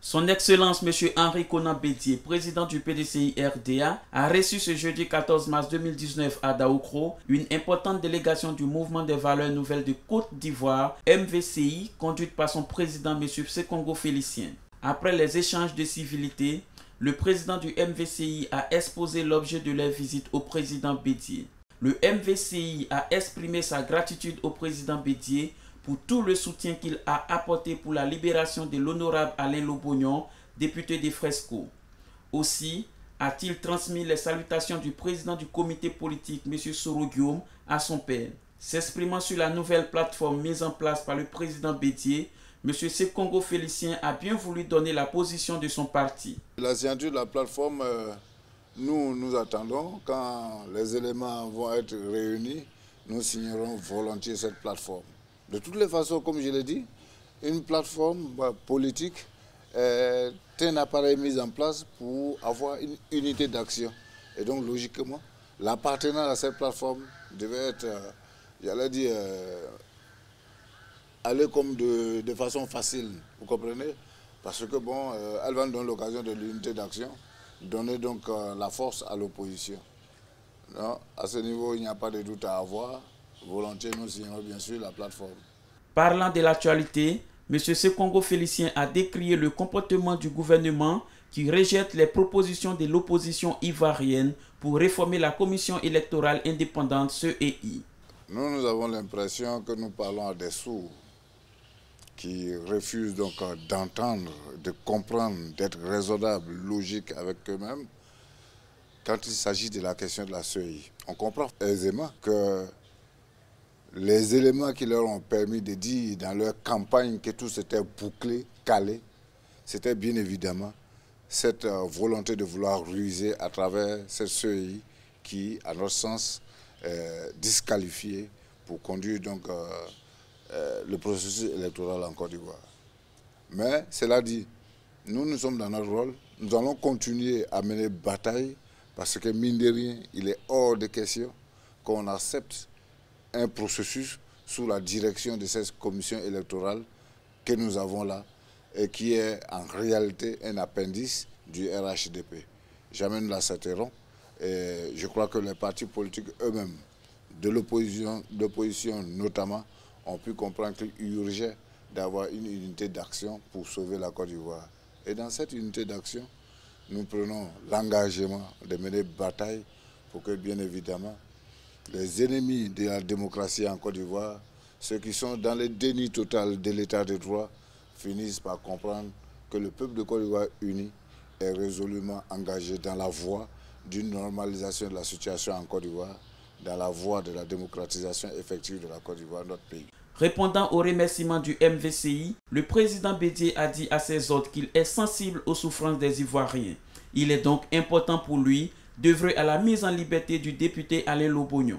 Son Excellence M. Henri Konan Bédié, président du PDCI-RDA, a reçu ce jeudi 14 mars 2019 à Daoukro une importante délégation du Mouvement des Valeurs Nouvelles de Côte d'Ivoire, MVCI, conduite par son président M. Sekongo Félicien. Après les échanges de civilité, le président du MVCI a exposé l'objet de leur visite au président Bédié. Le MVCI a exprimé sa gratitude au président Bédié pour tout le soutien qu'il a apporté pour la libération de l'honorable Alain Lobognon, député des Fresco. Aussi a-t-il transmis les salutations du président du comité politique, M. Soro Guillaume, à son père. S'exprimant sur la nouvelle plateforme mise en place par le président Bédié, M. Sekongo Félicien a bien voulu donner la position de son parti. La signature de la plateforme, nous attendons. Quand les éléments vont être réunis, nous signerons volontiers cette plateforme. De toutes les façons, comme je l'ai dit, une plateforme politique est un appareil mis en place pour avoir une unité d'action. Et donc, logiquement, l'appartenance à cette plateforme devait être, j'allais dire, aller comme de façon facile, vous comprenez? Parce que, bon, elle va nous donner l'occasion de l'unité d'action, donner donc la force à l'opposition. À ce niveau, il n'y a pas de doute à avoir. Volontiers, nous signerons bien sûr la plateforme. Parlant de l'actualité, M. Sekongo Félicien a décrié le comportement du gouvernement qui rejette les propositions de l'opposition ivoirienne pour réformer la commission électorale indépendante CEI. Nous avons l'impression que nous parlons à des sourds qui refusent donc d'entendre, de comprendre, d'être raisonnables, logiques avec eux-mêmes quand il s'agit de la question de la CEI. On comprend aisément que les éléments qui leur ont permis de dire dans leur campagne que tout s'était bouclé, calé, c'était bien évidemment cette volonté de vouloir ruser à travers cette CEI qui, à notre sens, est disqualifiée pour conduire donc le processus électoral en Côte d'Ivoire. Mais cela dit, nous sommes dans notre rôle, nous allons continuer à mener bataille parce que mine de rien, il est hors de question qu'on accepte un processus sous la direction de cette commission électorale que nous avons là et qui est en réalité un appendice du RHDP. Jamais nous l'accepterons et je crois que les partis politiques eux-mêmes, de l'opposition notamment, ont pu comprendre qu'il urgeait d'avoir une unité d'action pour sauver la Côte d'Ivoire. Et dans cette unité d'action, nous prenons l'engagement de mener bataille pour que, bien évidemment, les ennemis de la démocratie en Côte d'Ivoire, ceux qui sont dans le déni total de l'état de droit, finissent par comprendre que le peuple de Côte d'Ivoire uni est résolument engagé dans la voie d'une normalisation de la situation en Côte d'Ivoire, dans la voie de la démocratisation effective de la Côte d'Ivoire, notre pays. Répondant aux remerciements du MVCI, le président Bédié a dit à ses hôtes qu'il est sensible aux souffrances des Ivoiriens. Il est donc important pour lui d'œuvrer à la mise en liberté du député Alain Lobognon.